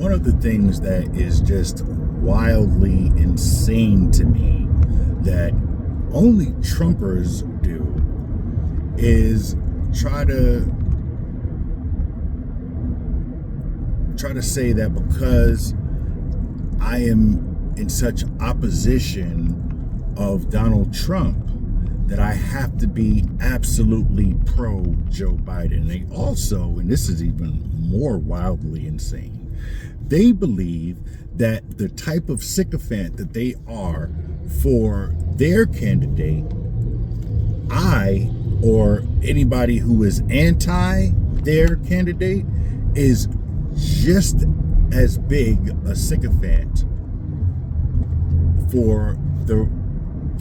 one of the things that is just wildly insane to me that only Trumpers do is try to say that because I am in such opposition of Donald Trump that I have to be absolutely pro Joe Biden. They also, and this is even more wildly insane, they believe that the type of sycophant that they are for their candidate, or anybody who is anti their candidate, is just as big a sycophant for the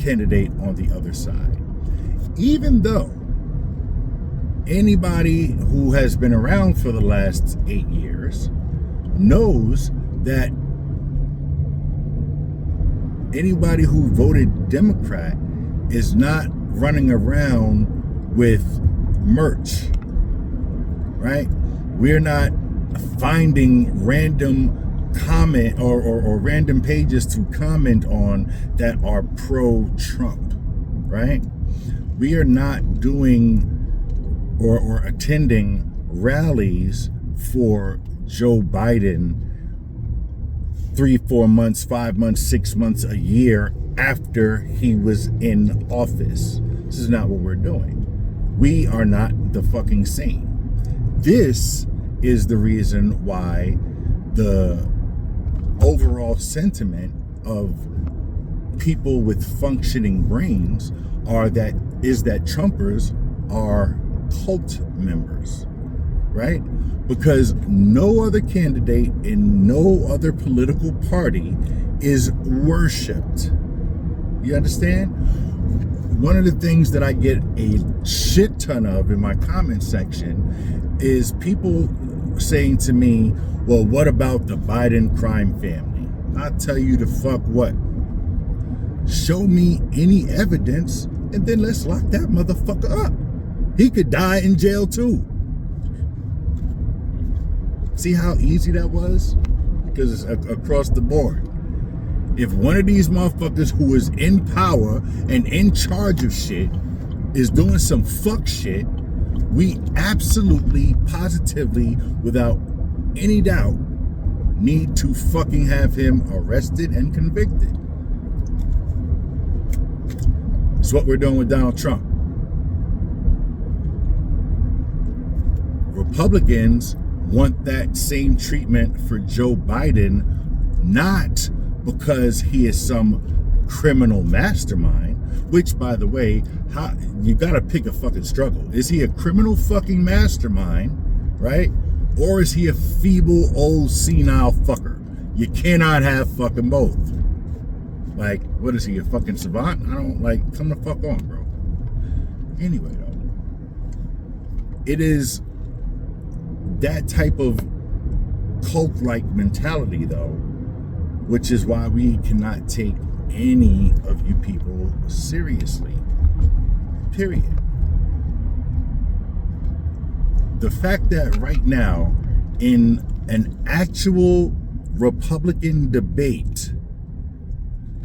candidate on the other side. Even though anybody who has been around for the last 8 years knows that anybody who voted Democrat is not running around with merch, right? We're not finding random comment or random pages to comment on that are pro-Trump, right? We are not doing or attending rallies for Joe Biden 3, 4 months, 5 months, 6 months, a year after he was in office. This is not what we're doing. We are not the fucking same. This is the reason why the overall sentiment of people with functioning brains is that Trumpers are cult members, right? Because no other candidate in no other political party is worshipped. You understand? One of the things that I get a shit ton of in my comment section is people saying to me, well, what about the Biden crime family? I'll tell you to fuck what? Show me any evidence and then let's lock that motherfucker up. He could die in jail too. See how easy that was? Because it's across the board. If one of these motherfuckers who is in power and in charge of shit is doing some fuck shit, we absolutely, positively, without any doubt, need to fucking have him arrested and convicted. It's what we're doing with Donald Trump. Republicans want that same treatment for Joe Biden, not because he is some criminal mastermind, which, by the way, you gotta pick a fucking struggle. Is he a criminal fucking mastermind, right? Or is he a feeble, old, senile fucker? You cannot have fucking both. Like, what is he, a fucking savant? I don't, come the fuck on, bro. Anyway, though, it is that type of cult-like mentality, though, which is why we cannot take any of you people seriously. Period. The fact that right now, in an actual Republican debate,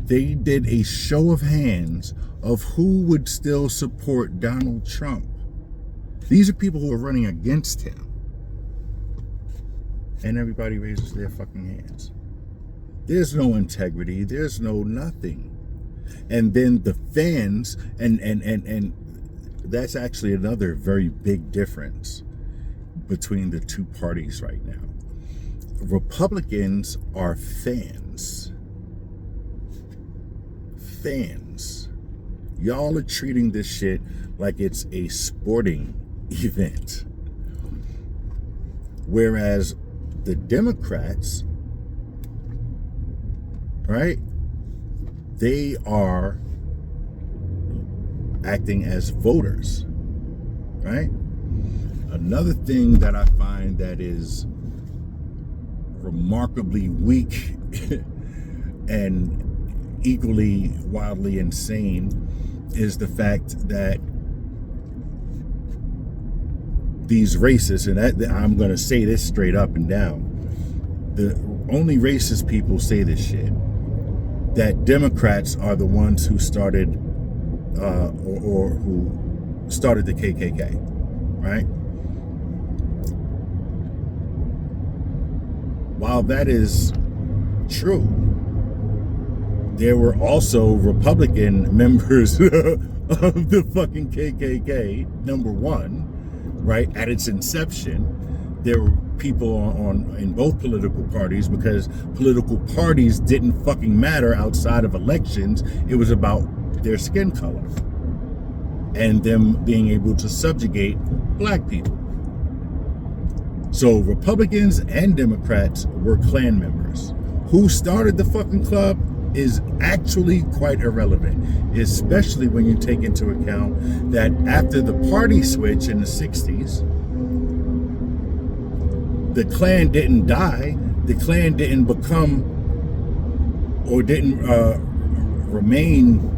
they did a show of hands of who would still support Donald Trump. These are people who are running against him. And everybody raises their fucking hands. There's no integrity. There's no nothing. And then the fans, and that's actually another very big difference between the two parties right now. Republicans are fans. Fans. Y'all are treating this shit like it's a sporting event. Whereas the Democrats, right, they are acting as voters, right? Another thing that I find that is remarkably weak and equally wildly insane is the fact that these racists, and I'm going to say this straight up and down, the only racist people say this shit, that Democrats are the ones who started or who started the KKK, right? While that is true, there were also Republican members of the fucking KKK, number one, right? At its inception, there were people in both political parties, because political parties didn't fucking matter outside of elections. It was about their skin color and them being able to subjugate black people. So Republicans and Democrats were Klan members. Who started the fucking club is actually quite irrelevant, especially when you take into account that after the party switch in the 60s, the Klan didn't die. The Klan didn't become or didn't remain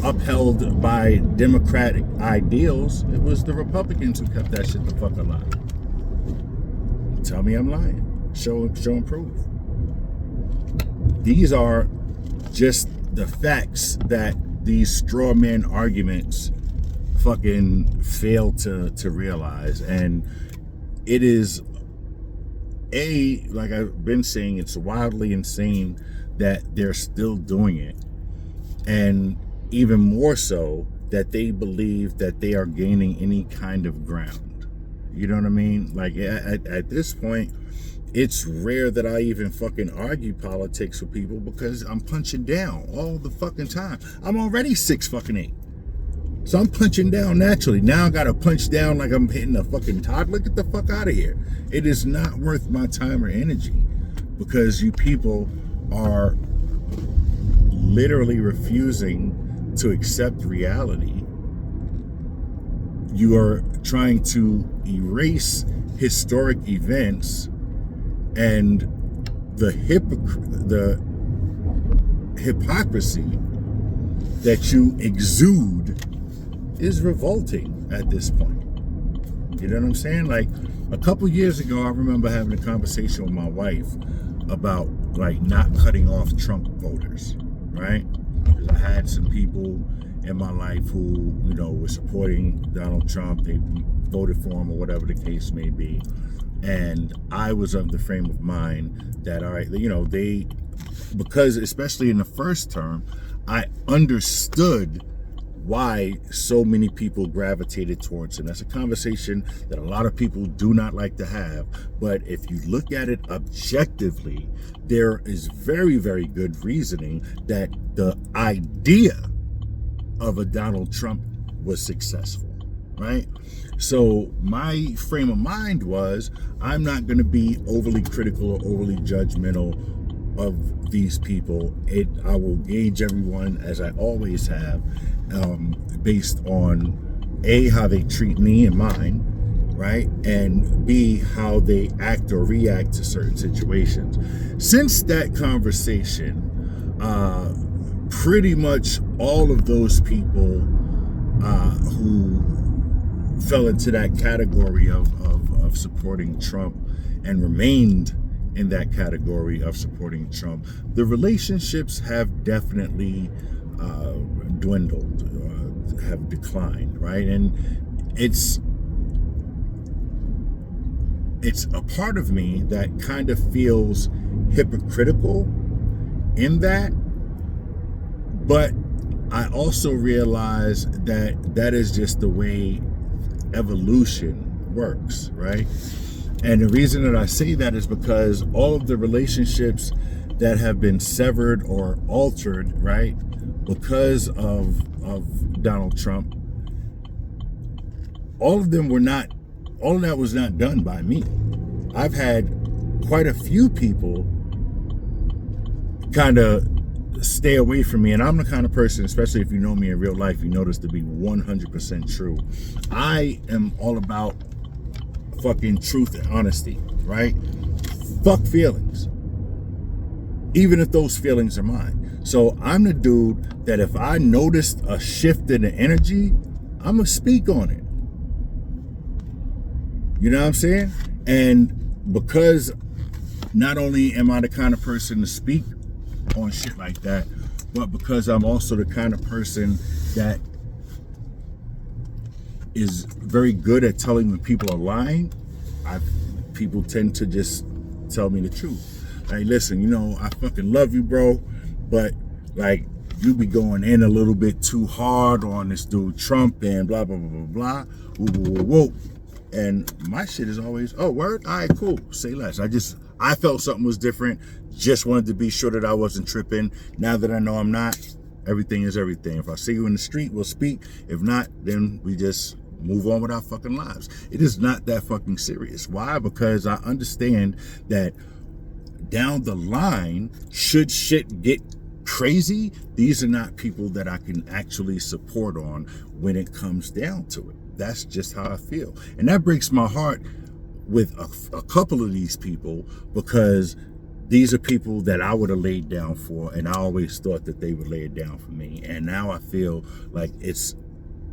upheld by democratic ideals. It was the Republicans who kept that shit the fuck alive. Tell me I'm lying. Show and prove. These are just the facts that these straw man arguments fucking fail to realize. And it is like I've been saying, it's wildly insane that they're still doing it. And even more so that they believe that they are gaining any kind of ground. You know what I mean? Like at this point, it's rare that I even fucking argue politics with people, because I'm punching down all the fucking time. I'm already 6'8". So I'm punching down naturally. Now I gotta punch down like I'm hitting a fucking toddler. Get the fuck out of here. It is not worth my time or energy, because you people are literally refusing to accept reality. You are trying to erase historic events, and the hypocrisy that you exude is revolting at this point. You know what I'm saying? Like a couple years ago, I remember having a conversation with my wife about like not cutting off Trump voters, right? Because I had some people in my life who, you know, were supporting Donald Trump. They voted for him or whatever the case may be. And I was of the frame of mind that, all right, you know, because especially in the first term, I understood why so many people gravitated towards him. That's a conversation that a lot of people do not like to have. But if you look at it objectively, there is very, very good reasoning that the idea of a Donald Trump was successful, right? So my frame of mind was, I'm not going to be overly critical or overly judgmental of these people. I will gauge everyone, as I always have, based on A, how they treat me and mine, right? And B, how they act or react to certain situations. Since that conversation, pretty much all of those people who fell into that category of supporting Trump and remained in that category of supporting Trump, the relationships have definitely dwindled, have declined, right? And it's a part of me that kind of feels hypocritical in that, but I also realize that is just the way evolution works, right? And the reason that I say that is because all of the relationships that have been severed or altered, right, because of Donald Trump, all of that was not done by me. I've had quite a few people kind of stay away from me, and I'm the kind of person, especially if you know me in real life, you know this to be 100% true. I am all about fucking truth and honesty, right? Fuck feelings, even if those feelings are mine. So I'm the dude that if I noticed a shift in the energy, I'm gonna speak on it. You know what I'm saying? And because not only am I the kind of person to speak on shit like that, but because I'm also the kind of person that is very good at telling when people are lying, people tend to just tell me the truth. Like, listen, you know, I fucking love you, bro, but like, you be going in a little bit too hard on this dude Trump and blah blah blah blah blah. Woo, woo, woo, woo. And my shit is always, oh, word, all right, cool, say less. I felt something was different. Just wanted to be sure that I wasn't tripping. Now that I know I'm not, everything is everything. If I see you in the street, we'll speak. If not, then we just move on with our fucking lives. It is not that fucking serious. Why? Because I understand that down the line, should shit get crazy, these are not people that I can actually support on when it comes down to it. That's just how I feel. And that breaks my heart with a couple of these people, because these are people that I would have laid down for, and I always thought that they would lay it down for me. And now I feel like it's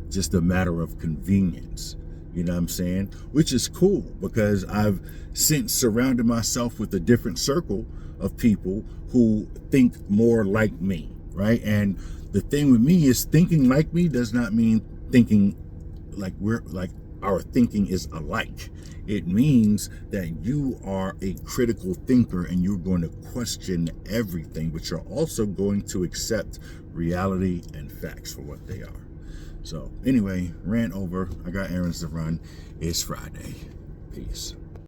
just a matter of convenience. You know what I'm saying? Which is cool, because I've since surrounded myself with a different circle of people who think more like me, right? And the thing with me is, thinking like me does not mean thinking like our thinking is alike. It means that you are a critical thinker and you're going to question everything, but you're also going to accept reality and facts for what they are. So anyway, rant over. I got errands to run. It's Friday. Peace.